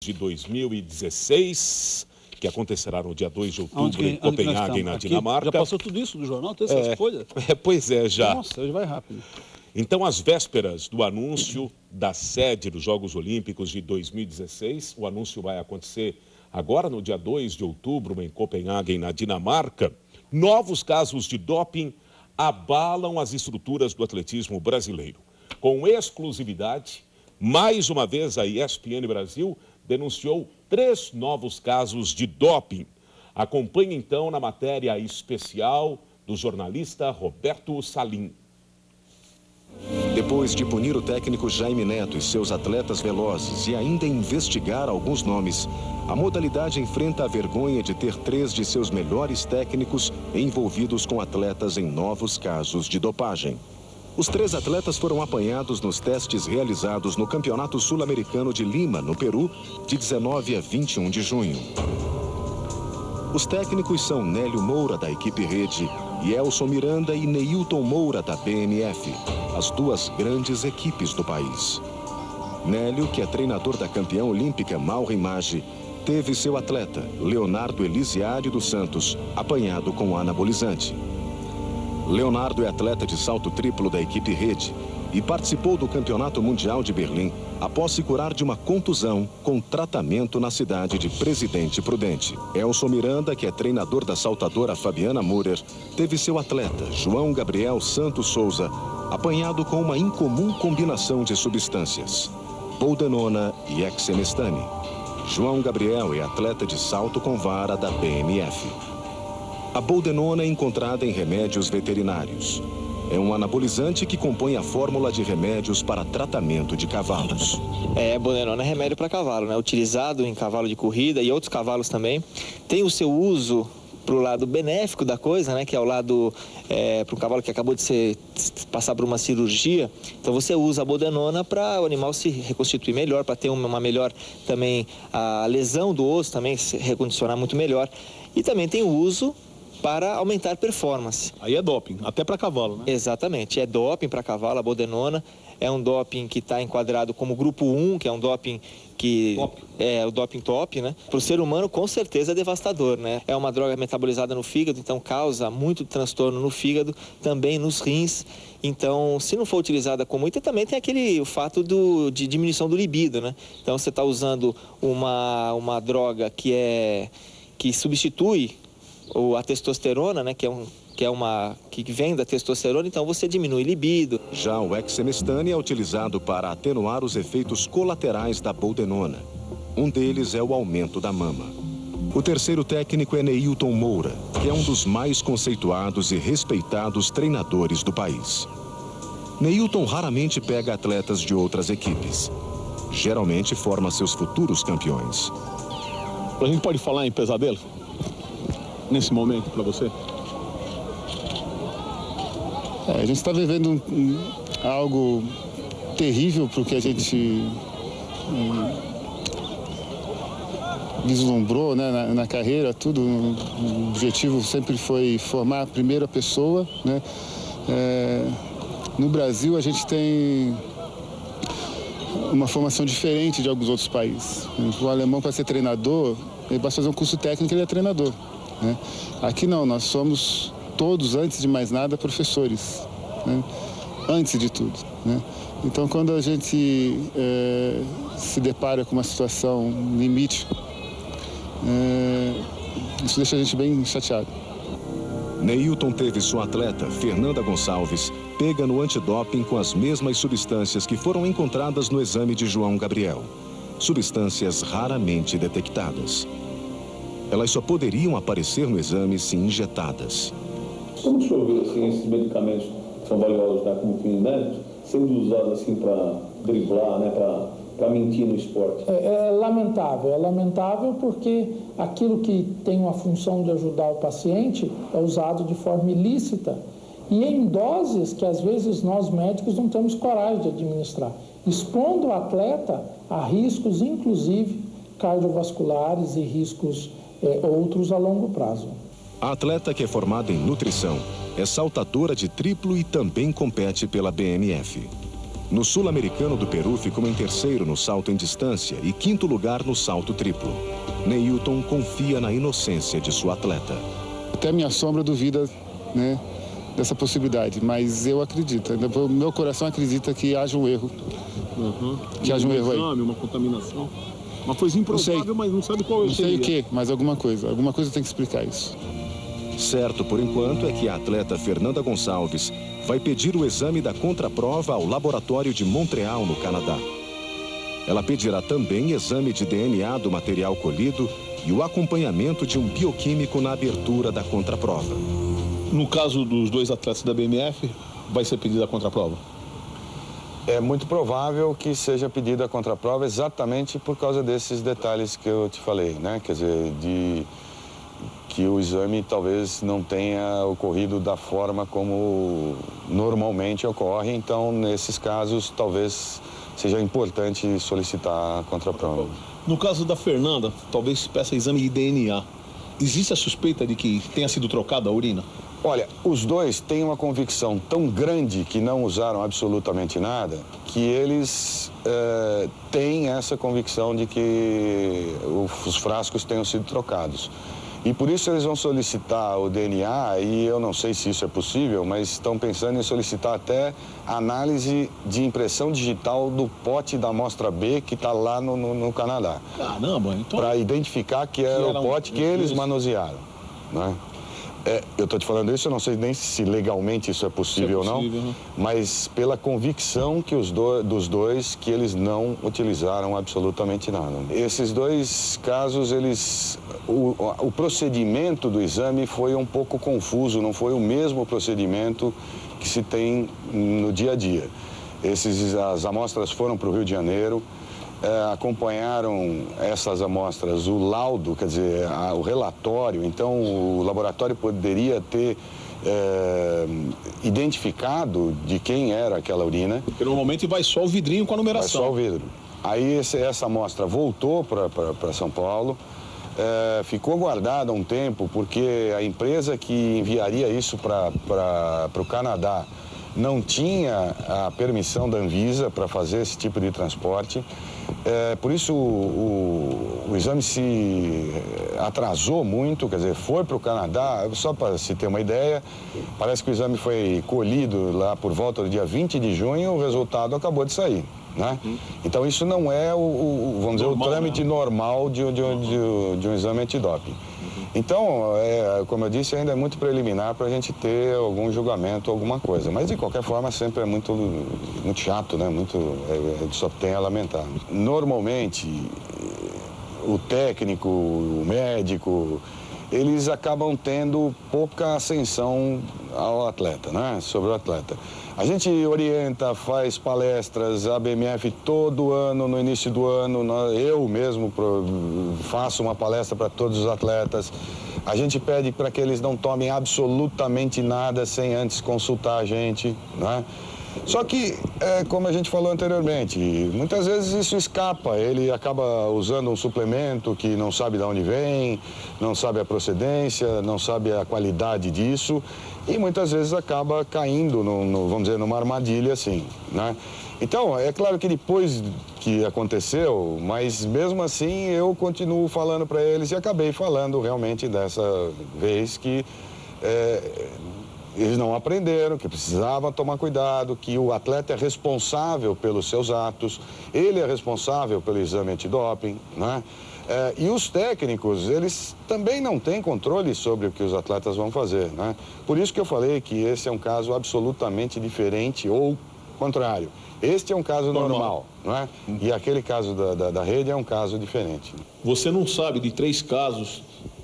de 2016, que acontecerá no dia 2 de outubro em Copenhague, na Dinamarca. Já passou tudo isso do jornal? Tem essas folhas? Pois é, já. Nossa, hoje vai rápido. Então, às vésperas do anúncio da sede dos Jogos Olímpicos de 2016, o anúncio vai acontecer agora no dia 2 de outubro em Copenhague, na Dinamarca, novos casos de doping abalam as estruturas do atletismo brasileiro. Com exclusividade, mais uma vez a ESPN Brasil denunciou 3 novos casos de doping. Acompanhe então na matéria especial do jornalista Roberto Salim. Depois de punir o técnico Jaime Neto e seus atletas velozes e ainda investigar alguns nomes, a modalidade enfrenta a vergonha de ter 3 de seus melhores técnicos envolvidos com atletas em novos casos de dopagem. Os 3 atletas foram apanhados nos testes realizados no Campeonato Sul-Americano de Lima, no Peru, de 19 a 21 de junho. Os técnicos são Nélio Moura, da equipe Rede, e Elson Miranda e Neilton Moura, da BMF, as 2 grandes equipes do país. Nélio, que é treinador da campeã olímpica Mauro Image, teve seu atleta, Leonardo Elisiário dos Santos, apanhado com anabolizante. Leonardo é atleta de salto triplo da equipe Rede e participou do Campeonato Mundial de Berlim após se curar de uma contusão com tratamento na cidade de Presidente Prudente. Elson Miranda, que é treinador da saltadora Fabiana Murer, teve seu atleta, João Gabriel Santos Souza, apanhado com uma incomum combinação de substâncias, boldenona e exemestane. João Gabriel é atleta de salto com vara da BMF. A boldenona é encontrada em remédios veterinários. É um anabolizante que compõe a fórmula de remédios para tratamento de cavalos. Boldenona é remédio para cavalo, né? Utilizado em cavalo de corrida e outros cavalos também. Tem o seu uso para o lado benéfico da coisa, né? Que é o lado para um cavalo que acabou de passar por uma cirurgia. Então você usa a boldenona para o animal se reconstituir melhor, para ter uma melhor também a lesão do osso também se recondicionar muito melhor. E também tem o uso para aumentar performance. Aí é doping, até para cavalo, né? Exatamente, é doping para cavalo, a boldenona. É um doping que está enquadrado como grupo 1, que é um doping que é o doping top, né? Para o ser humano, com certeza, é devastador, né? É uma droga metabolizada no fígado, então causa muito transtorno no fígado, também nos rins. Então, se não for utilizada com muito, também tem o fato de diminuição do libido, né? Então, você está usando uma droga que substitui a testosterona, né, que vem da testosterona, então você diminui libido. Já o exemestane é utilizado para atenuar os efeitos colaterais da boldenona. Um deles é o aumento da mama. O terceiro técnico é Neilton Moura, que é um dos mais conceituados e respeitados treinadores do país. Neilton raramente pega atletas de outras equipes. Geralmente forma seus futuros campeões. A gente pode falar em pesadelo? Nesse momento, para você? A gente está vivendo algo terrível porque a gente vislumbrou, né, na carreira, tudo. O objetivo sempre foi formar a primeira pessoa, né? No Brasil, a gente tem uma formação diferente de alguns outros países. O alemão, para ser treinador, ele basta fazer um curso técnico e ele é treinador. Né? Aqui não, nós somos todos, antes de mais nada, professores, né? Antes de tudo. Né? Então, quando a gente se depara com uma situação limite, isso deixa a gente bem chateado. Neilton teve sua atleta, Fernanda Gonçalves, pega no antidoping com as mesmas substâncias que foram encontradas no exame de João Gabriel. Substâncias raramente detectadas. Elas só poderiam aparecer no exame se injetadas. Como o senhor vê assim, esses medicamentos que são valiosos, né, como fins médicos, sendo usados assim para driblar, né, para mentir no esporte? É lamentável porque aquilo que tem uma função de ajudar o paciente é usado de forma ilícita e em doses que às vezes nós médicos não temos coragem de administrar, expondo o atleta a riscos, inclusive cardiovasculares e riscos outros a longo prazo. A atleta, que é formada em nutrição, é saltadora de triplo e também compete pela BMF. No Sul-Americano do Peru, ficou em terceiro no salto em distância e quinto lugar no salto triplo. Neilton confia na inocência de sua atleta. Até minha sombra duvida, né, dessa possibilidade, mas eu acredito. Meu coração acredita que haja um erro. Que haja um erro aí. Uma contaminação. Uma coisa improvável, mas não sabe qual Não sei o que, mas alguma coisa tem que explicar isso. Certo, por enquanto, é que a atleta Fernanda Gonçalves vai pedir o exame da contraprova ao laboratório de Montreal, no Canadá. Ela pedirá também exame de DNA do material colhido e o acompanhamento de um bioquímico na abertura da contraprova. No caso dos dois atletas da BMF, vai ser pedida a contraprova? É muito provável que seja pedida a contraprova exatamente por causa desses detalhes que eu te falei, né? Quer dizer, que o exame talvez não tenha ocorrido da forma como normalmente ocorre. Então, nesses casos, talvez seja importante solicitar a contraprova. No caso da Fernanda, talvez peça exame de DNA. Existe a suspeita de que tenha sido trocada a urina? Olha, os dois têm uma convicção tão grande que não usaram absolutamente nada, que eles têm essa convicção de que os frascos tenham sido trocados. E por isso eles vão solicitar o DNA, e eu não sei se isso é possível, mas estão pensando em solicitar até análise de impressão digital do pote da amostra B que está lá no Canadá. Caramba, então... Para identificar que era o pote que eles manusearam, né? Eu estou te falando isso, eu não sei nem se legalmente isso é possível ou não, né? Mas pela convicção que dos dois, que eles não utilizaram absolutamente nada. Esses dois casos, o procedimento do exame foi um pouco confuso, não foi o mesmo procedimento que se tem no dia a dia. As amostras foram para o Rio de Janeiro, acompanharam essas amostras o laudo, quer dizer, o relatório. Então, o laboratório poderia ter identificado de quem era aquela urina. Porque normalmente vai só o vidrinho com a numeração. Vai só o vidro. Aí essa amostra voltou para São Paulo, ficou guardada um tempo, porque a empresa que enviaria isso para o Canadá não tinha a permissão da Anvisa para fazer esse tipo de transporte. Por isso o exame se atrasou muito, quer dizer, foi para o Canadá, só para se ter uma ideia, parece que o exame foi colhido lá por volta do dia 20 de junho, o resultado acabou de sair, né? Então isso não é vamos dizer, o trâmite normal de um exame antidoping. Então, como eu disse, ainda é muito preliminar para a gente ter algum julgamento, alguma coisa. Mas, de qualquer forma, sempre é muito chato, né? Só tem a lamentar. Normalmente, o técnico, o médico, eles acabam tendo pouca ascensão ao atleta, né? Sobre o atleta. A gente orienta, faz palestras, a BMF todo ano, no início do ano, eu mesmo faço uma palestra para todos os atletas. A gente pede para que eles não tomem absolutamente nada sem antes consultar a gente, né? Só que, como a gente falou anteriormente, muitas vezes isso escapa. Ele acaba usando um suplemento que não sabe de onde vem, não sabe a procedência, não sabe a qualidade disso e muitas vezes acaba caindo, vamos dizer, numa armadilha assim, né? Então, é claro que depois que aconteceu, mas mesmo assim eu continuo falando para eles e acabei falando realmente dessa vez que eles não aprenderam, que precisavam tomar cuidado, que o atleta é responsável pelos seus atos, ele é responsável pelo exame antidoping, né? E os técnicos, eles também não têm controle sobre o que os atletas vão fazer, né? Por isso que eu falei que esse é um caso absolutamente diferente ou contrário. Este é um caso normal, não é? E aquele caso da rede é um caso diferente. Você não sabe de 3 casos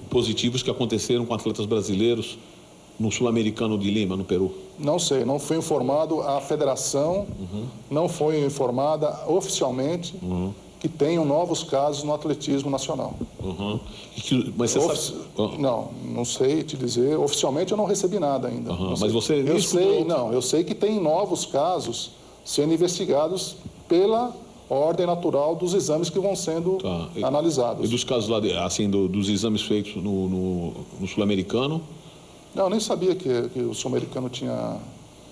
positivos que aconteceram com atletas brasileiros no Sul-Americano de Lima, no Peru? Não sei, não foi informado, a federação não foi informada oficialmente que tenham novos casos no atletismo nacional. Mas você sabe... Não sei te dizer, oficialmente eu não recebi nada ainda. Mas você... Eu sei que tem novos casos sendo investigados pela ordem natural dos exames que vão sendo analisados. E dos casos lá, assim, dos exames feitos no Sul-Americano? Não, eu nem sabia que o Sul-Americano tinha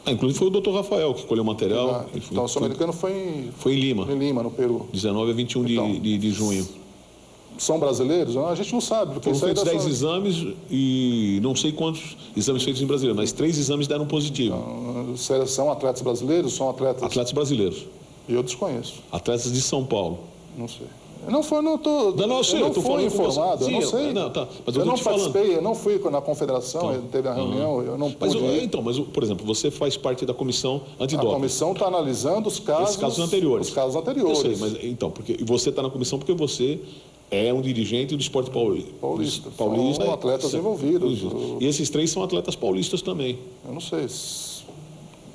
Inclusive foi o Dr. Rafael que colheu o material. Então o sul-americano foi em Lima. Em Lima, no Peru. 19 a 21 de junho. São brasileiros? A gente não sabe. Porque foram feitos 10 exames e não sei quantos exames feitos em brasileiro, mas 3 exames deram positivo. Então, são atletas brasileiros? São atletas... Atletas brasileiros. Eu desconheço. Atletas de São Paulo. Não sei. Eu não fui informado, eu não sei. Mas eu não participei, eu não fui na confederação, teve a reunião, eu não pude ir. Mas, por exemplo, você faz parte da comissão antidoping. A comissão está analisando os casos anteriores. Os casos anteriores. Eu sei, mas então, porque você está na comissão porque você é um dirigente do esporte paulista. São atletas envolvidos. E esses 3 são atletas paulistas também. Eu não sei.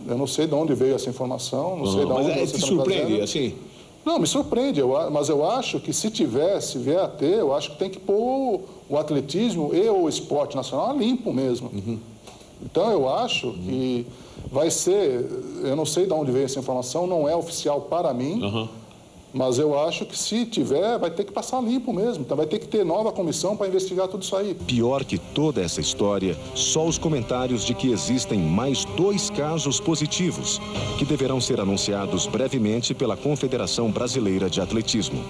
Eu não sei de onde veio essa informação, não sei de onde você te surpreende, assim? Não, me surpreende, mas eu acho que se vier a ter, eu acho que tem que pôr o atletismo e o esporte nacional limpo mesmo. Então eu acho que vai ser, eu não sei de onde veio essa informação, não é oficial para mim, mas eu acho que se tiver, vai ter que passar limpo mesmo. Então vai ter que ter nova comissão para investigar tudo isso aí. Pior que toda essa história, só os comentários de que existem mais 2 casos positivos, que deverão ser anunciados brevemente pela Confederação Brasileira de Atletismo.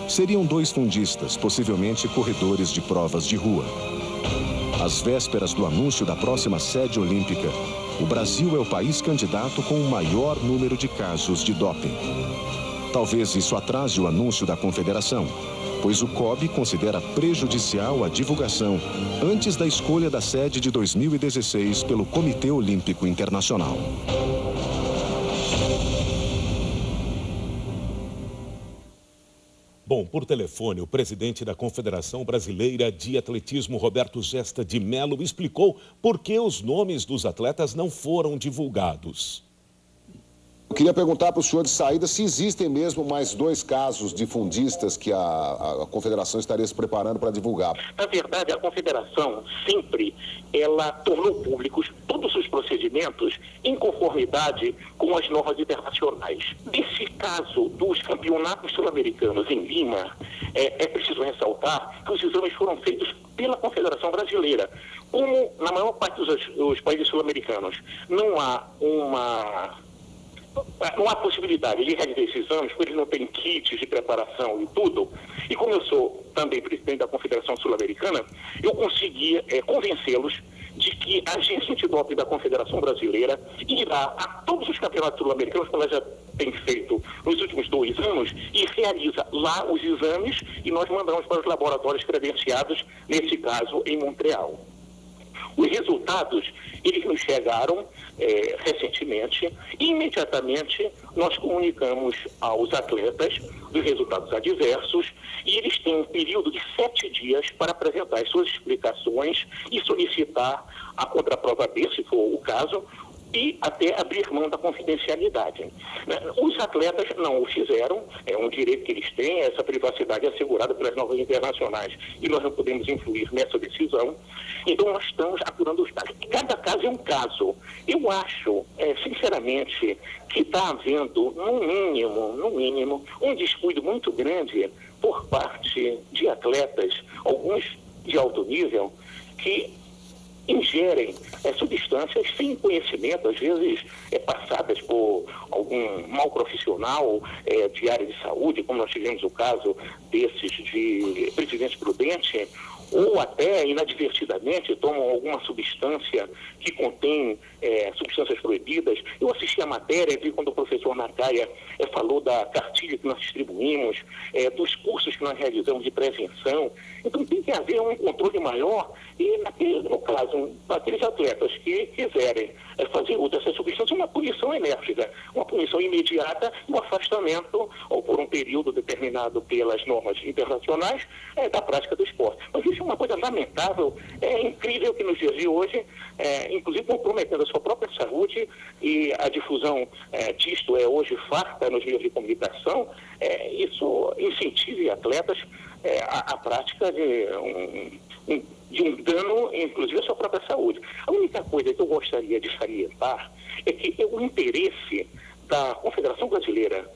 Seriam 2 fundistas, possivelmente corredores de provas de rua. Às vésperas do anúncio da próxima sede olímpica, o Brasil é o país candidato com o maior número de casos de doping. Talvez isso atrase o anúncio da confederação, pois o COB considera prejudicial a divulgação antes da escolha da sede de 2016 pelo Comitê Olímpico Internacional. Bom, por telefone, o presidente da Confederação Brasileira de Atletismo, Roberto Gesta de Mello, explicou por que os nomes dos atletas não foram divulgados. Eu queria perguntar para o senhor de saída se existem mesmo mais 2 casos de fundistas que a confederação estaria se preparando para divulgar. Na verdade, a confederação sempre ela tornou públicos todos os procedimentos em conformidade com as normas internacionais. Nesse caso dos campeonatos sul-americanos em Lima, é preciso ressaltar que os exames foram feitos pela Confederação Brasileira. Como na maior parte dos países sul-americanos não há possibilidade de realizar esses exames, porque eles não têm kits de preparação e tudo. E como eu sou também presidente da Confederação Sul-Americana, eu conseguia convencê-los de que a agência antidoping da Confederação Brasileira irá a todos os campeonatos sul-americanos, como ela já tem feito nos últimos 2 anos, e realiza lá os exames e nós mandamos para os laboratórios credenciados, nesse caso em Montreal. Os resultados, eles nos chegaram recentemente e imediatamente nós comunicamos aos atletas dos resultados adversos e eles têm um período de 7 dias para apresentar as suas explicações e solicitar a contraprova B, se for o caso, e até abrir mão da confidencialidade. Os atletas não o fizeram, é um direito que eles têm, essa privacidade é assegurada pelas normas internacionais e nós não podemos influir nessa decisão. Então nós estamos apurando os casos. Cada caso é um caso. Eu acho, sinceramente, que está havendo, no mínimo, um descuido muito grande por parte de atletas, alguns de alto nível, que ingerem substâncias sem conhecimento, às vezes passadas por algum mal profissional de área de saúde, como nós tivemos o caso desses de Presidente Prudente, ou até inadvertidamente tomam alguma substância que contém substâncias proibidas. Eu assisti a matéria, vi quando o professor Nakaia falou da cartilha que nós distribuímos, dos cursos que nós realizamos de prevenção. Então tem que haver um controle maior e, no caso, aqueles atletas que quiserem fazer uso dessa substância, uma punição enérgica, uma punição imediata, um afastamento, ou por um período determinado pelas normas internacionais, da prática do esporte. Mas isso é uma coisa lamentável, é incrível que nos dias de hoje, inclusive comprometendo a sua própria saúde, e a difusão disto é hoje farta nos meios de comunicação, isso incentive atletas a prática de um dano, inclusive, à sua própria saúde. A única coisa que eu gostaria de salientar é que o interesse da Confederação Brasileira,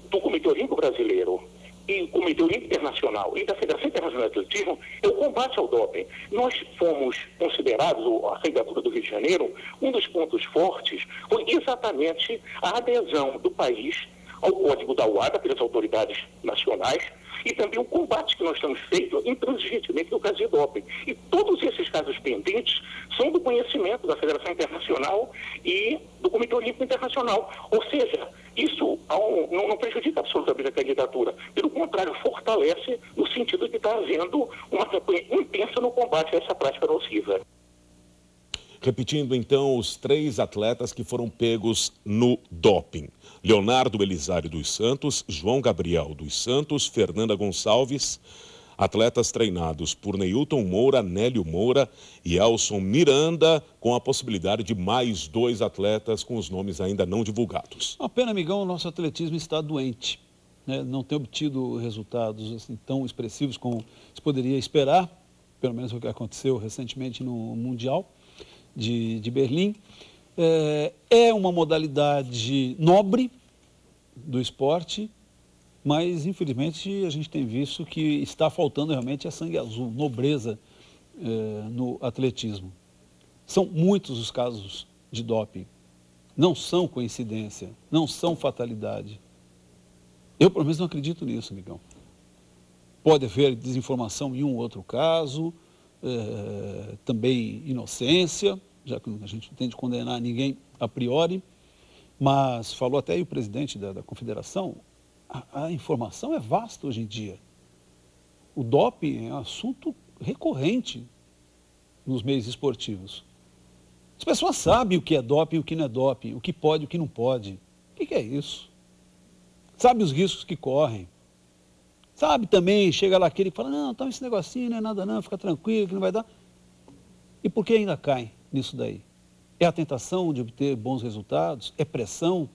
do Comitê Olímpico Brasileiro e o Comitê Olímpico Internacional e da Federação Internacional de Atletismo é o combate ao doping. Nós fomos considerados, a candidatura do Rio de Janeiro, um dos pontos fortes foi exatamente a adesão do país ao Código da UADA pelas autoridades nacionais e também o combate que nós estamos feito intransigentemente no caso de doping. E todos esses casos pendentes são do conhecimento da Federação Internacional e do Comitê Olímpico Internacional. Ou seja, isso não prejudica absolutamente a candidatura. Pelo contrário, fortalece no sentido de que está havendo uma campanha intensa no combate a essa prática nociva. Repetindo, então, os 3 atletas que foram pegos no doping. Leonardo Elisário dos Santos, João Gabriel dos Santos, Fernanda Gonçalves, atletas treinados por Neilton Moura, Nélio Moura e Elson Miranda, com a possibilidade de mais 2 atletas com os nomes ainda não divulgados. Uma pena, amigão, o nosso atletismo está doente, né? Não tem obtido resultados assim, tão expressivos como se poderia esperar, pelo menos o que aconteceu recentemente no Mundial de Berlim. É uma modalidade nobre do esporte, mas infelizmente a gente tem visto que está faltando realmente a sangue azul, nobreza no atletismo. São muitos os casos de doping, não são coincidência, não são fatalidade. Eu, pelo menos, não acredito nisso, amigão. Pode haver desinformação em um ou outro caso, também inocência, já que a gente não tem de condenar ninguém a priori, mas falou até aí o presidente da confederação, a informação é vasta hoje em dia. O doping é um assunto recorrente nos meios esportivos. As pessoas sabem o que é doping e o que não é doping, o que pode e o que não pode. O que é isso? Sabe os riscos que correm. Sabe também, chega lá aquele que fala, não, então esse negocinho não é nada não, fica tranquilo que não vai dar. E por que ainda cai nisso daí? É a tentação de obter bons resultados? É pressão?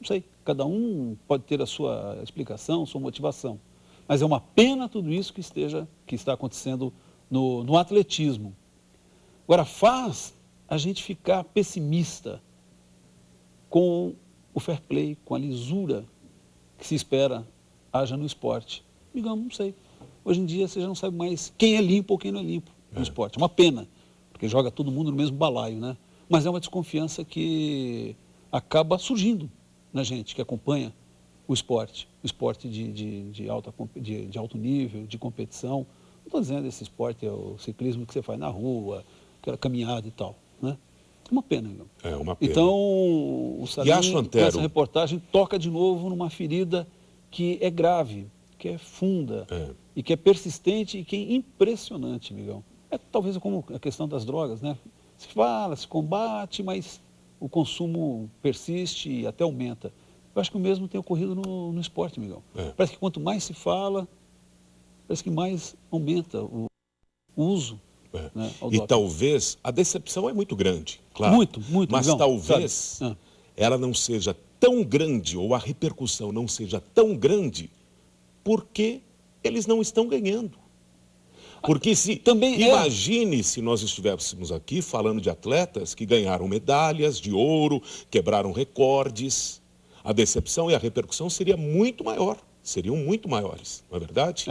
Não sei, cada um pode ter a sua explicação, sua motivação. Mas é uma pena tudo isso que está acontecendo no atletismo. Agora, faz a gente ficar pessimista com o fair play, com a lisura que se espera haja no esporte. Digamos, não sei. Hoje em dia você já não sabe mais quem é limpo ou quem não é limpo no esporte. É uma pena, porque joga todo mundo no mesmo balaio, né? Mas é uma desconfiança que acaba surgindo na gente que acompanha o esporte de alto nível, de competição. Não estou dizendo esse esporte é o ciclismo que você faz na rua, aquela caminhada e tal, né? É uma pena, meu. É uma pena. Então, o Salim, com essa reportagem, toca de novo numa ferida que é grave, que é funda, e que é persistente e que é impressionante, amigão. É talvez como a questão das drogas, né? Se fala, se combate, mas o consumo persiste e até aumenta. Eu acho que o mesmo tem ocorrido no esporte, amigão. Parece que quanto mais se fala, parece que mais aumenta o uso. Né, e talvez a decepção é muito grande, claro. Muito, mas amigão, talvez ela não seja tão grande, ou a repercussão não seja tão grande, porque eles não estão ganhando. Porque imagine se nós estivéssemos aqui falando de atletas que ganharam medalhas de ouro, quebraram recordes. A decepção e a repercussão seria muito maior, seriam muito maiores, não é verdade?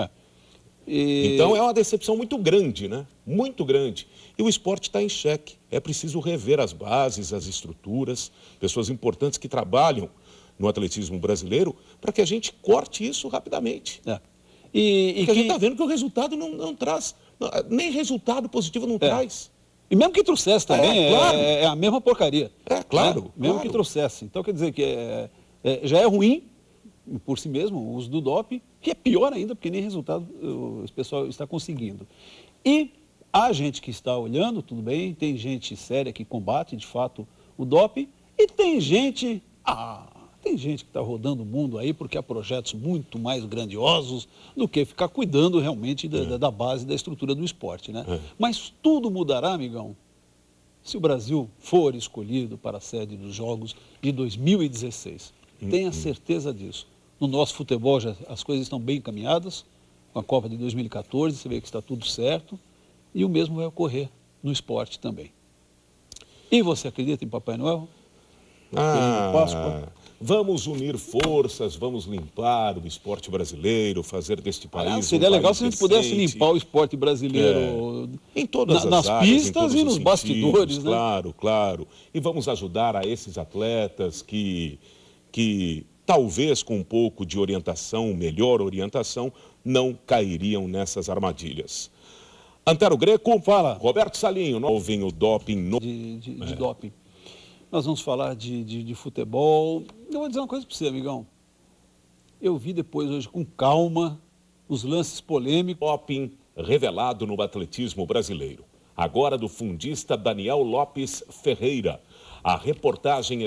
Então é uma decepção muito grande, né? Muito grande. E o esporte está em xeque. É preciso rever as bases, as estruturas, pessoas importantes que trabalham no atletismo brasileiro, para que a gente corte isso rapidamente. Porque a gente está vendo que o resultado não traz, nem resultado positivo não traz. E mesmo que trouxesse também, claro. é a mesma porcaria. Claro. Né? Mesmo que trouxesse. Então, quer dizer que já é ruim, por si mesmo, o uso do doping, que é pior ainda, porque nem resultado o pessoal está conseguindo. E há gente que está olhando, tudo bem, tem gente séria que combate, de fato, o doping, e tem gente que está rodando o mundo aí porque há projetos muito mais grandiosos do que ficar cuidando realmente da base, da estrutura do esporte, né? Mas tudo mudará, amigão, se o Brasil for escolhido para a sede dos Jogos de 2016. Tenha certeza disso. No nosso futebol as coisas estão bem encaminhadas, com a Copa de 2014, você vê que está tudo certo, e o mesmo vai ocorrer no esporte também. E você acredita em Papai Noel? Páscoa? Vamos unir forças, vamos limpar o esporte brasileiro, fazer deste país seria legal se a gente pudesse decente. limpar o esporte brasileiro em todas as nas áreas, pistas em todos e os nos sentidos, bastidores, né? Claro, claro. E vamos ajudar a esses atletas que talvez com um pouco de orientação, melhor orientação, não cairiam nessas armadilhas. Antero Greco, fala. Roberto Salinho, ouvem o doping de doping. Nós vamos falar de futebol. Eu vou dizer uma coisa para você, amigão. Eu vi depois hoje com calma os lances polêmicos. Doping revelado no atletismo brasileiro. Agora do fundista Daniel Lopes Ferreira. A reportagem